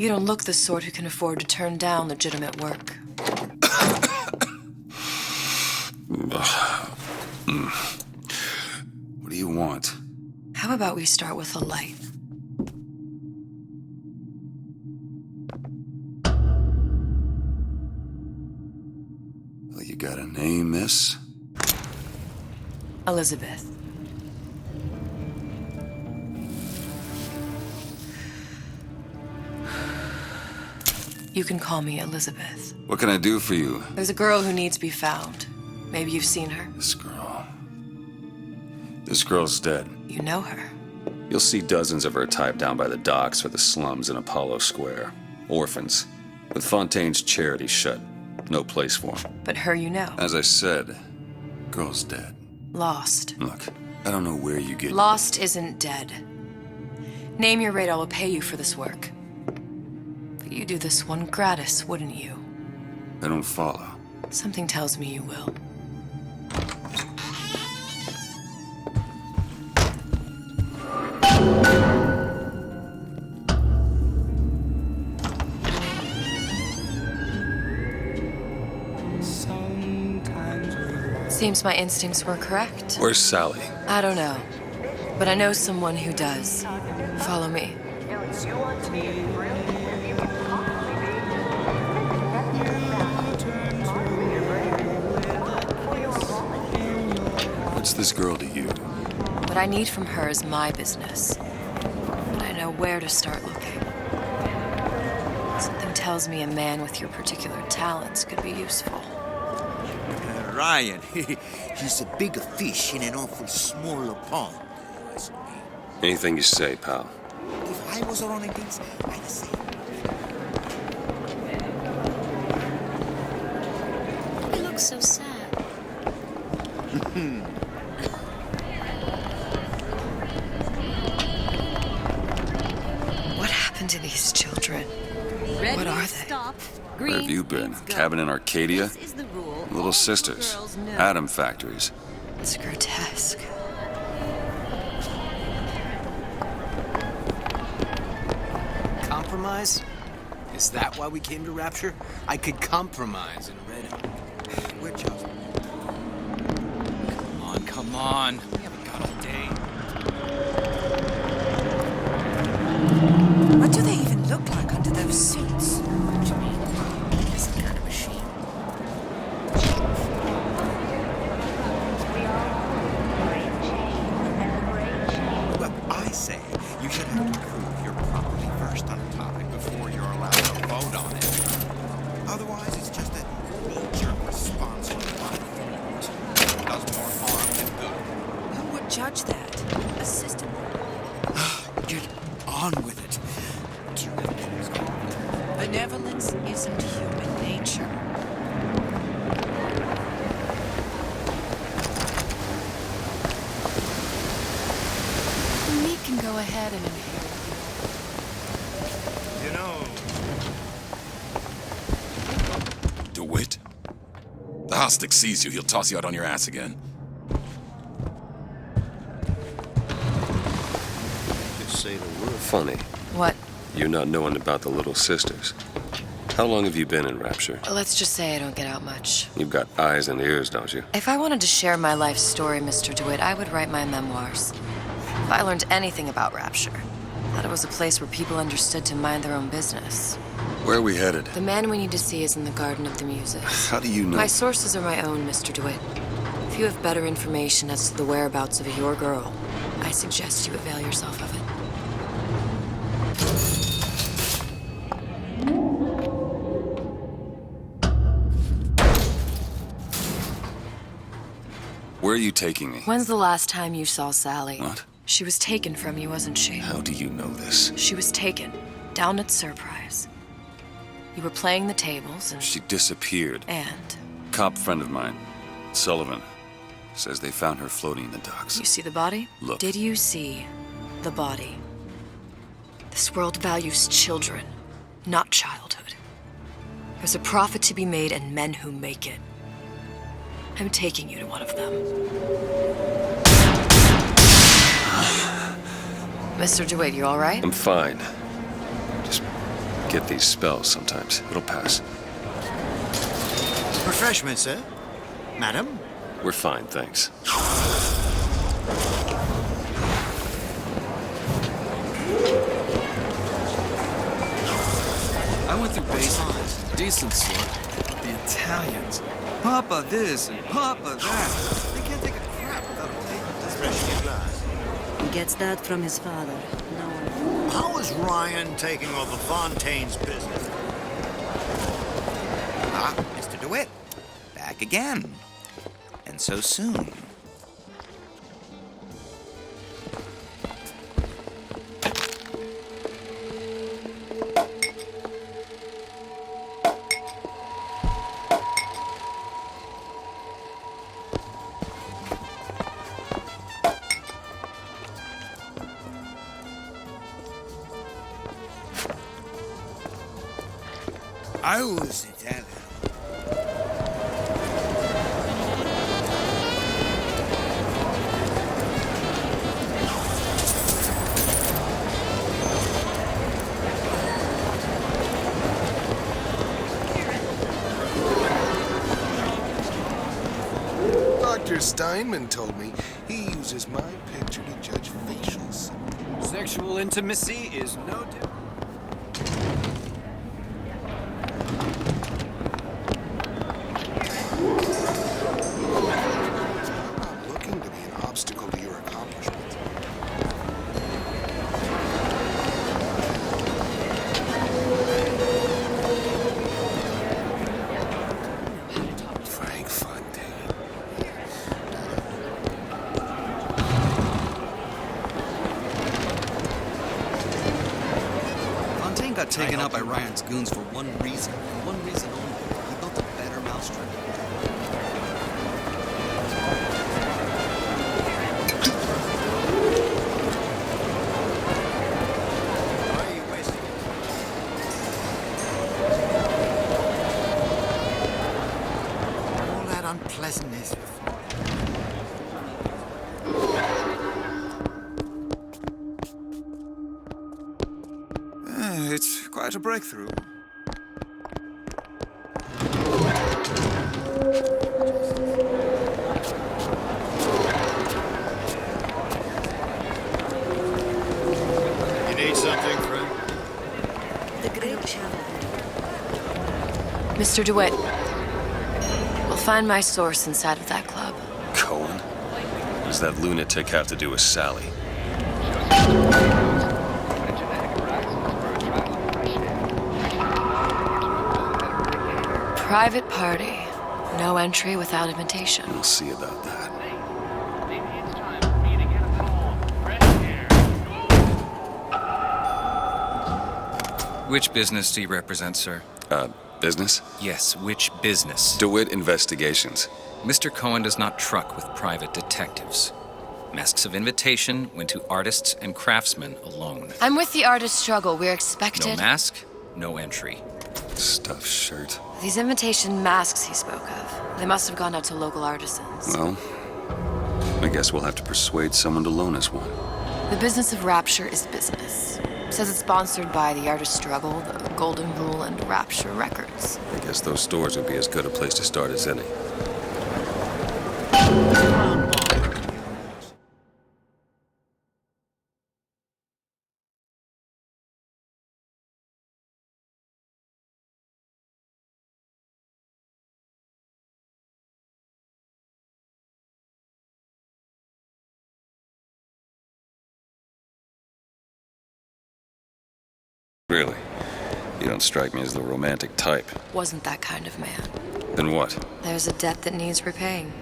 You don't look the sort who can afford to turn down legitimate work. What do you want? How about we start with a light? Well, you got a name, miss? Elizabeth. You can call me Elizabeth. What can I do for you? There's a girl who needs to be found. Maybe you've seen her. This girl. This girl's dead. You know her. You'll see dozens of her type down by the docks or the slums in Apollo Square. Orphans. With Fontaine's charity shut. No place for them. But her you know. As I said, girl's dead. Lost. Look, I don't know where you get... Lost isn't dead. Name your rate, I will pay you for this work. But you'd do this one gratis, wouldn't you? I don't follow. Something tells me you will. Seems my instincts were correct. Where's Sally? I don't know, but I know someone who does. Follow me. What's this girl to you? What I need from her is my business. But I know where to start looking. Something tells me a man with your particular talents could be useful. Ryan, he's a big fish in an awful small pond. Anything you say, pal. If I was running things, I'd say. He looks so sad. What happened to these children? What are they? Where have you been? Cabin in Arcadia? Little sisters. Atom factories. It's grotesque. Compromise? Is that why we came to Rapture? I could compromise and read it. We're just... Come on. We haven't got all day. What do they even look like under those suits? What do you mean? This kind of machine. Well, I say you should have to prove you're properly versed on a topic before you're allowed to vote on it. Otherwise, it's just a knee-jerk response from the body. It does more harm than good. Who would judge that? A system. Get on with it. Do you have kids? Benevolence isn't human nature. We can go ahead and inherit. You know... DeWitt? The Hostic sees you, he'll toss you out on your ass again. Just say the word. Funny. What? You not knowing about the little sisters. How long have you been in Rapture? Let's just say I don't get out much. You've got eyes and ears, don't you? If I wanted to share my life story, Mr. DeWitt, I would write my memoirs. If I learned anything about Rapture, that it was a place where people understood to mind their own business. Where are we headed? The man we need to see is in the Garden of the Muses. How do you know? My sources are my own, Mr. DeWitt. If you have better information as to the whereabouts of your girl, I suggest you avail yourself of it. Where are you taking me? When's the last time you saw Sally? What? She was taken from you, wasn't she? How do you know this? She was taken, down at Surprise. You were playing the tables and... She disappeared. And? Cop friend of mine, Sullivan, says they found her floating in the docks. You see the body? Look. Did you see the body? This world values children, not childhood. There's a profit to be made and men who make it. I'm taking you to one of them. Mr. DeWitt, you all right? I'm fine. Just get these spells sometimes. It'll pass. Refreshment, sir? Madam? We're fine, thanks. I went through baselines. Decent sort. The Italians. Papa this and Papa that. They can't take a crap without a plate. Refreshing your glass. He gets that from his father. No one. How is Ryan taking all the Fontaine's business? Ah, Mr. DeWitt. Back again. And so soon. I was Italian. Dr. Steinman told me he uses my picture to judge facials. Sexual intimacy is no different. I'm not looking to be an obstacle to your accomplishment. Frank Fontaine. Fontaine got taken out by Ryan's goons for one reason, and one reason only. He built a better mousetrap. Why are you wasting it? All that unpleasantness before. It's quite a breakthrough. You need something, friend? The great channel. Mr. DeWitt, we'll find my source inside of that club. Cohen? What does that lunatic have to do with Sally? Private party. No entry without invitation. We'll see about that. Which business do you represent, sir? Business? Yes, which business? DeWitt Investigations. Mr. Cohen does not truck with private detectives. Masks of invitation went to artists and craftsmen alone. I'm with the artist struggle. We're No expected. mask, no entry. Stuffed shirt. These invitation masks he spoke of, they must have gone out to local artisans. Well, I guess we'll have to persuade someone to loan us one. The business of Rapture is business. Says it's sponsored by the artist struggle, the Golden Rule, and Rapture Records. I guess those stores would be as good a place to start as any. Really? You don't strike me as the romantic type. Wasn't that kind of man. Then what? There's a debt that needs repaying.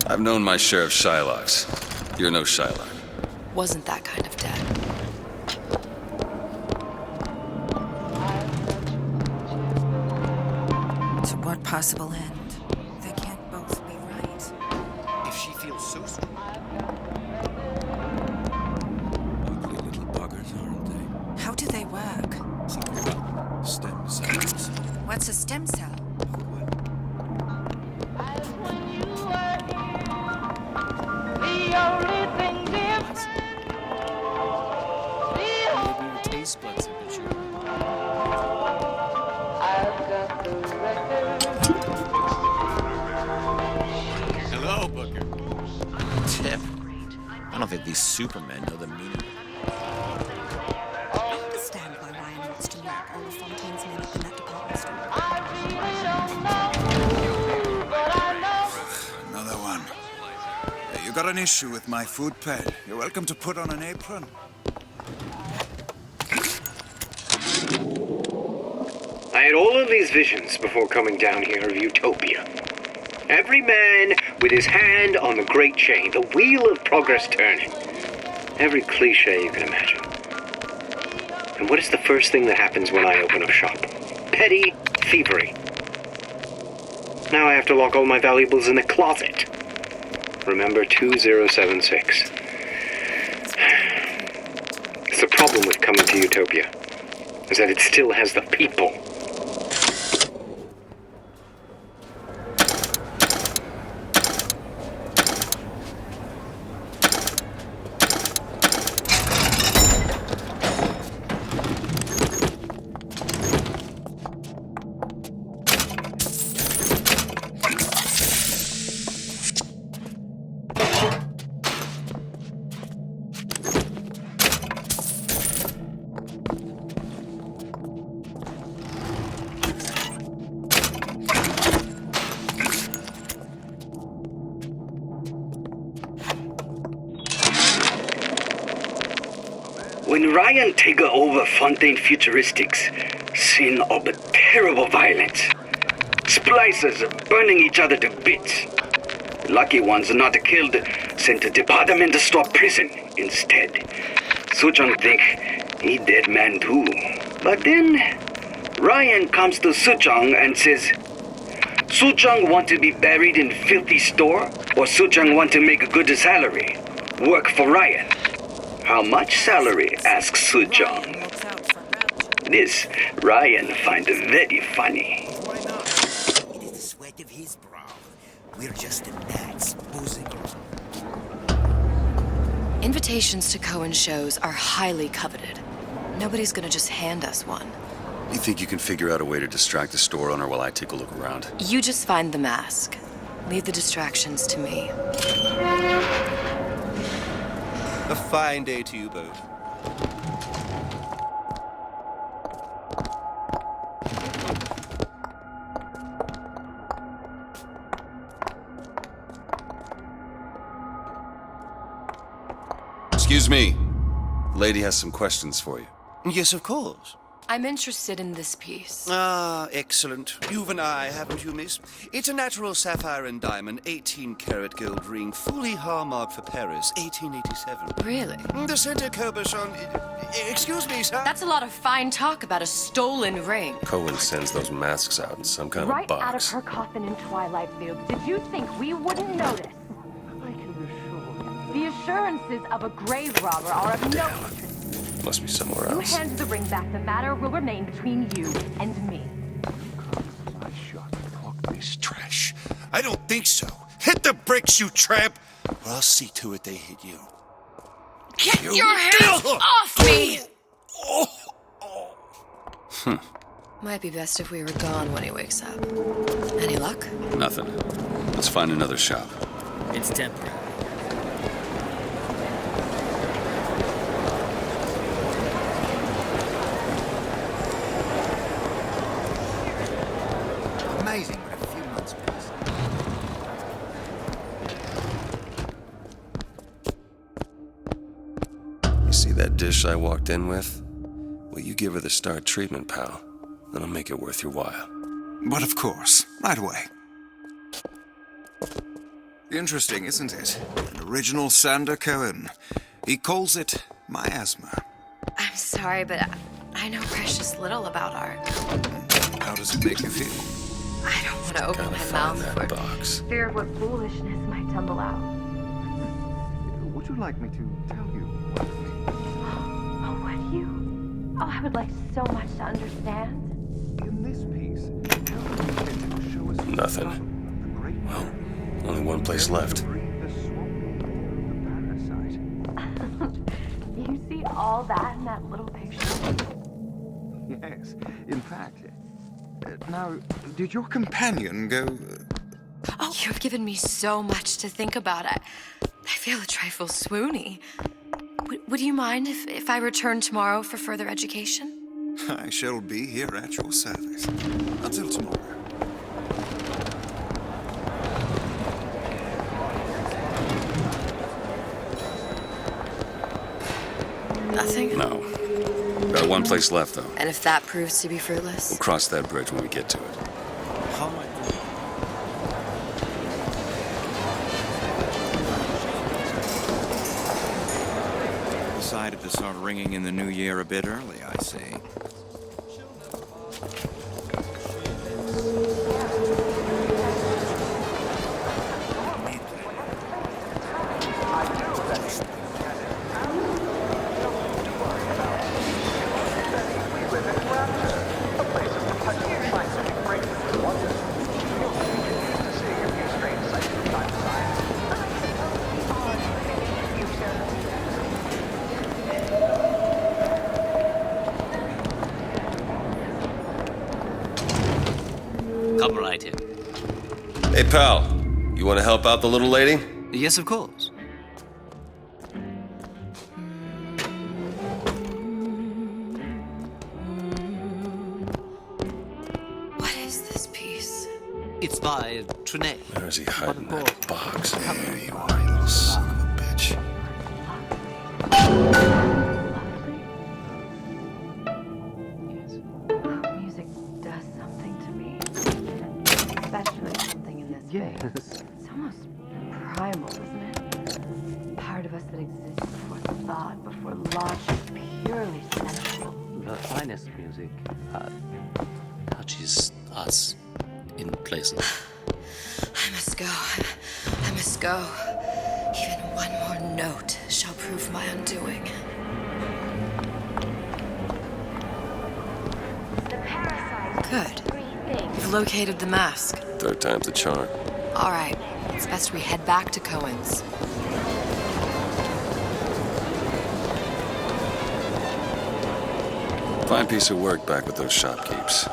I've known my share of Shylocks. You're no Shylock. Wasn't that kind of debt. To what possible end? They can't both be right. If she feels so strong. Ugly little buggers, aren't they? How do they work? Something about stem cells. What's a stem cell? Maybe your taste buds have been chewed. I don't think these supermen know the meaning. I understand why Ryan wants to knock all of Fontaine's men up in that department store. Another one. You got an issue with my food pad. You're welcome to put on an apron. I had all of these visions before coming down here of Utopia. Every man with his hand on the great chain, the wheel of progress turning. Every cliche you can imagine. And what is the first thing that happens when I open up shop? Petty thievery. Now I have to lock all my valuables in the closet. Remember 2076. It's the problem with coming to Utopia, is that it still has the people. When Ryan take over Fontaine Futuristics, scene of terrible violence. Splicers burning each other to bits. Lucky ones not killed, sent to department store prison instead. Suchong think he dead man too. But then Ryan comes to Suchong and says, Suchong want to be buried in filthy store, or Suchong want to make a good salary, work for Ryan. How much salary? Asks Suchong. This Ryan find very funny. Why not? It is the sweat of his brow. We're just gnats boozing around. Invitations to Cohen shows are highly coveted. Nobody's gonna just hand us one. You think you can figure out a way to distract the store owner while I take a look around? You just find the mask. Leave the distractions to me. A fine day to you both. Excuse me. Lady has some questions for you. Yes, of course. I'm interested in this piece. Ah, excellent. You've an eye, haven't you, miss? It's a natural sapphire and diamond, 18-karat gold ring, fully hallmarked for Paris, 1887. Really? The center cabochon... Excuse me, sir? That's a lot of fine talk about a stolen ring. Cohen sends those masks out in some kind Right of box. out of her coffin in Twilight View. Did you think we wouldn't notice? I can assure you. The assurances of a grave robber are of no interest. Must be somewhere You else. hand the ring back, the matter will remain between you and me. This trash. I don't think so. Hit the bricks, you tramp! Or I'll see to it they hit you. Get your hands off me! Might be best if we were gone when he wakes up. Any luck? Nothing. Let's find another shop. It's temporary. Amazing what a few months pass. You see that dish I walked in with? Well, you give her the star treatment, pal. Then I'll make it worth your while. But of course, right away. Interesting, isn't it? An original Sander Cohen. He calls it miasma. I'm sorry, but I know precious little about art. How does it make you feel? I don't want to open my mouth for fear of what foolishness might tumble out. Would you like me to tell you what? Oh, would you? Oh, I would like so much to understand. In this piece, how do you intend to show us Nothing. Well, only one place left. You see all that in that little picture? Yes, in fact. Now, did your companion go... Oh, you've given me so much to think about. I feel a trifle swoony. Would you mind if I return tomorrow for further education? I shall be here at your service. Until tomorrow. Nothing? No. Got one place left, though. And if that proves to be fruitless? We'll cross that bridge when we get to it. How am I doing? Decided to start ringing in the new year a bit early, I see. Come right in. Hey, pal. You want to help out the little lady? Yes, of course. What is this piece? It's by Trine. Where is he hiding that box? There you are, you little son of a bitch. Music does something to me. Especially something in this way. It's almost primal, isn't it? Part of us that exists before thought, before logic, purely sensual. The finest music touches us in places. I must go. I must go. Even one more note shall prove my undoing. Good. You've located the mask. Third time's the charm. All right. It's best we head back to Cohen's. Fine piece of work back with those shopkeepes.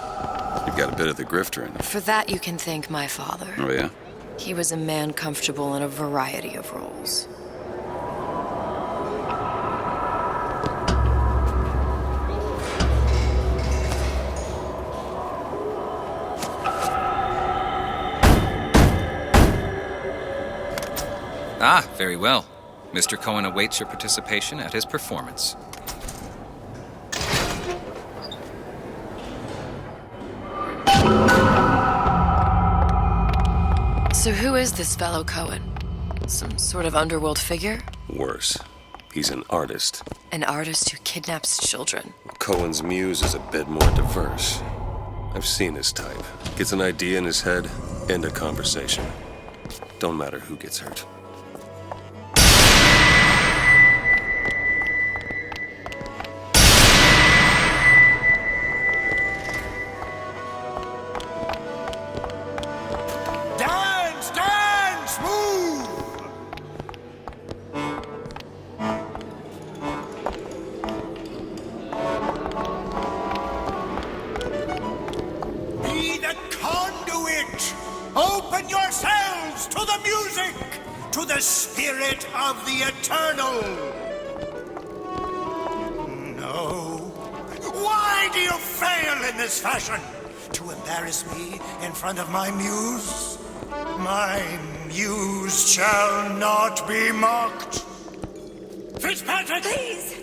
You've got a bit of the grifter in them. For that, you can thank my father. Oh, yeah? He was a man comfortable in a variety of roles. Ah, very well. Mr. Cohen awaits your participation at his performance. So who is this fellow Cohen? Some sort of underworld figure? Worse. He's an artist. An artist who kidnaps children. Cohen's muse is a bit more diverse. I've seen this type. Gets an idea in his head, end a conversation. Don't matter who gets hurt. Dance, dance, move! Be the conduit! Open yourselves to the music, to the spirit of the eternal! No. Why do you fail in this fashion? To embarrass me in front of my muse? My muse shall not be mocked. Fitzpatrick! Please!